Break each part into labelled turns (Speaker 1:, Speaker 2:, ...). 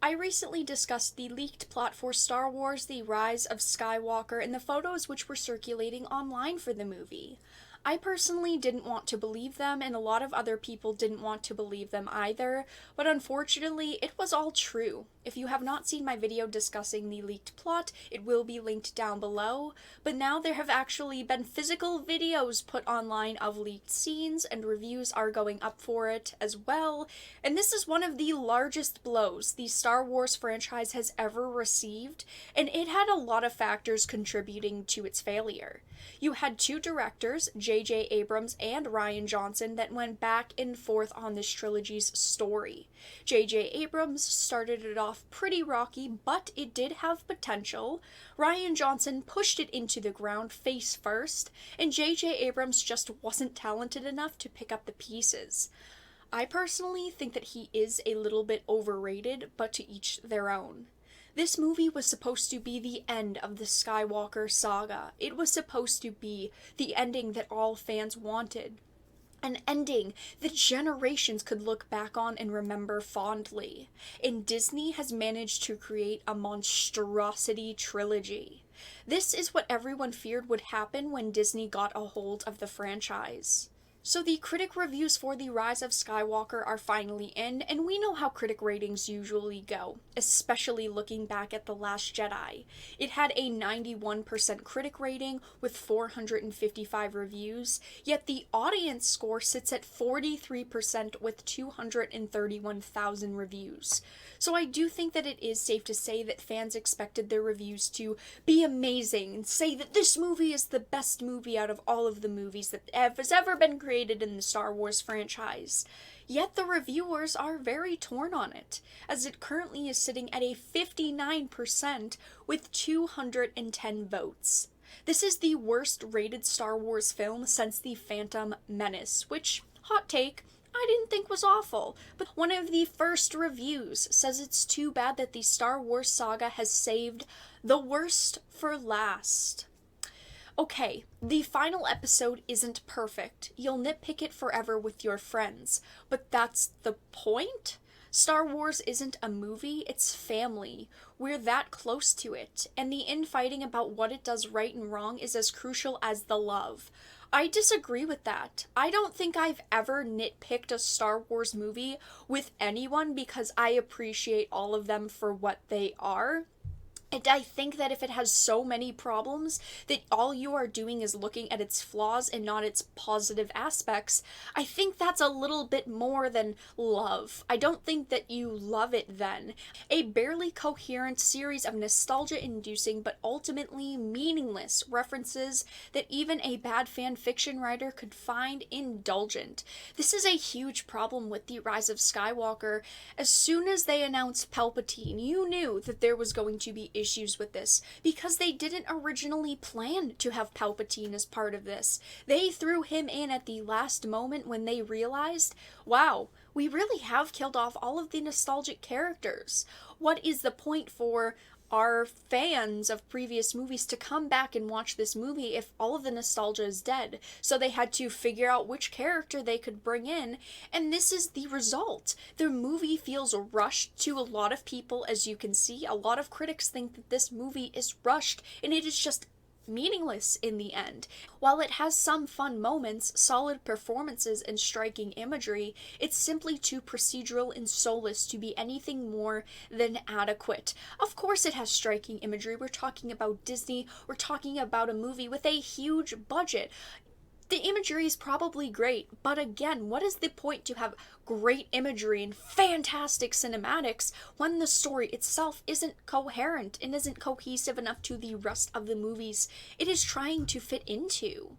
Speaker 1: I recently discussed the leaked plot for Star Wars The Rise of Skywalker and the photos which were circulating online for the movie. I personally didn't want to believe them, and a lot of other people didn't want to believe them either, but unfortunately, it was all true. If you have not seen my video discussing the leaked plot, it will be linked down below, but now there have actually been physical videos put online of leaked scenes, and reviews are going up for it as well, and this is one of the largest blows the Star Wars franchise has ever received, and it had a lot of factors contributing to its failure. You had two directors, J.J. Abrams and Rian Johnson, that went back and forth on this trilogy's story. J.J. Abrams started it off pretty rocky, but it did have potential. Rian Johnson pushed it into the ground face first, and J.J. Abrams just wasn't talented enough to pick up the pieces. I personally think that he is a little bit overrated, but to each their own. This movie was supposed to be the end of the Skywalker saga. It was supposed to be the ending that all fans wanted. An ending that generations could look back on and remember fondly. And Disney has managed to create a monstrosity trilogy. This is what everyone feared would happen when Disney got a hold of the franchise. So the critic reviews for The Rise of Skywalker are finally in, and we know how critic ratings usually go, especially looking back at The Last Jedi. It had a 91% critic rating with 455 reviews, yet the audience score sits at 43% with 231,000 reviews. So I do think that it is safe to say that fans expected their reviews to be amazing and say that this movie is the best movie out of all of the movies that has ever been created in the Star Wars franchise. Yet the reviewers are very torn on it, as it currently is sitting at a 59% with 210 votes. This is the worst rated Star Wars film since The Phantom Menace, which, hot take, I didn't think was awful, but one of the first reviews says it's too bad that the Star Wars saga has saved the worst for last. Okay, the final episode isn't perfect. You'll nitpick it forever with your friends, but that's the point? Star Wars isn't a movie, it's family. We're that close to it, and the infighting about what it does right and wrong is as crucial as the love. I disagree with that. I don't think I've ever nitpicked a Star Wars movie with anyone because I appreciate all of them for what they are. And I think that if it has so many problems that all you are doing is looking at its flaws and not its positive aspects, I think that's a little bit more than love. I don't think that you love it then. A barely coherent series of nostalgia-inducing but ultimately meaningless references that even a bad fan fiction writer could find indulgent. This is a huge problem with The Rise of Skywalker. As soon as they announced Palpatine, you knew that there was going to be issues with this because they didn't originally plan to have Palpatine as part of this. They threw him in at the last moment when they realized, wow, we really have killed off all of the nostalgic characters. What is the point for our fans of previous movies to come back and watch this movie if all of the nostalgia is dead? So they had to figure out which character they could bring in, and this is the result. The movie feels rushed to a lot of people, as you can see. A lot of critics think that this movie is rushed, and it is just meaningless in the end. While it has some fun moments, solid performances, and striking imagery, it's simply too procedural and soulless to be anything more than adequate. Of course it has striking imagery. We're talking about Disney. We're talking about a movie with a huge budget. The imagery is probably great, but again, what is the point to have great imagery and fantastic cinematics when the story itself isn't coherent and isn't cohesive enough to the rest of the movies it is trying to fit into?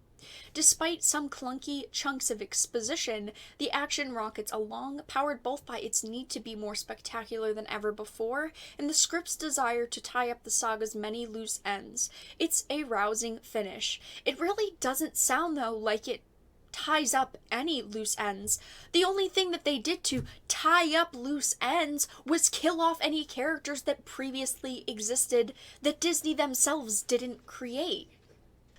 Speaker 1: Despite some clunky chunks of exposition, the action rockets along, powered both by its need to be more spectacular than ever before, and the script's desire to tie up the saga's many loose ends. It's a rousing finish. It really doesn't sound, though, like it ties up any loose ends. The only thing that they did to tie up loose ends was kill off any characters that previously existed that Disney themselves didn't create.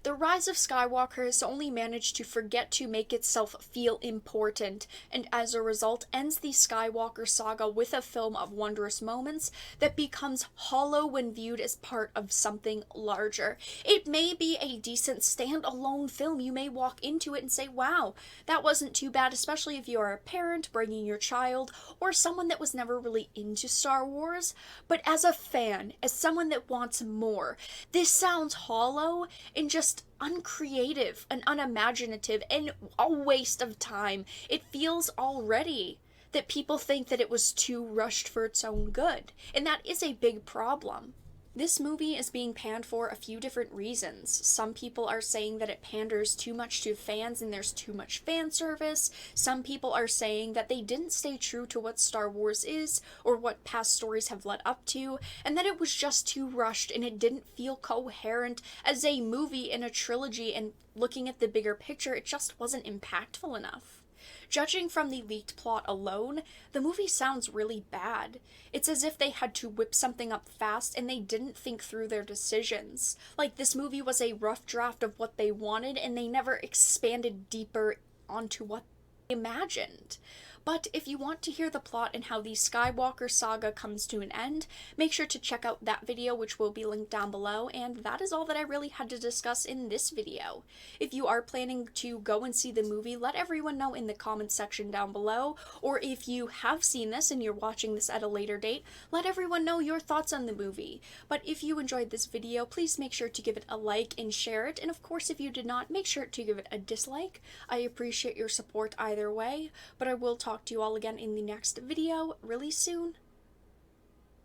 Speaker 1: The Rise of Skywalker has only managed to forget to make itself feel important, and as a result ends the Skywalker saga with a film of wondrous moments that becomes hollow when viewed as part of something larger. It may be a decent standalone film. You may walk into it and say, wow, that wasn't too bad, especially if you're a parent bringing your child or someone that was never really into Star Wars. But as a fan, as someone that wants more, this sounds hollow and just uncreative and unimaginative and a waste of time. It feels already that people think that it was too rushed for its own good, and that is a big problem. This movie is being panned for a few different reasons. Some people are saying that it panders too much to fans and there's too much fan service. Some people are saying that they didn't stay true to what Star Wars is or what past stories have led up to, and that it was just too rushed and it didn't feel coherent as a movie in a trilogy, and looking at the bigger picture, it just wasn't impactful enough. Judging from the leaked plot alone, the movie sounds really bad. It's as if they had to whip something up fast and they didn't think through their decisions. Like, this movie was a rough draft of what they wanted and they never expanded deeper onto what they imagined. But if you want to hear the plot and how the Skywalker saga comes to an end, make sure to check out that video, which will be linked down below, and that is all that I really had to discuss in this video. If you are planning to go and see the movie, let everyone know in the comments section down below, or if you have seen this and you're watching this at a later date, let everyone know your thoughts on the movie. But if you enjoyed this video, please make sure to give it a like and share it, and of course if you did not, make sure to give it a dislike. I appreciate your support either way, but I will talk to you all again in the next video really soon.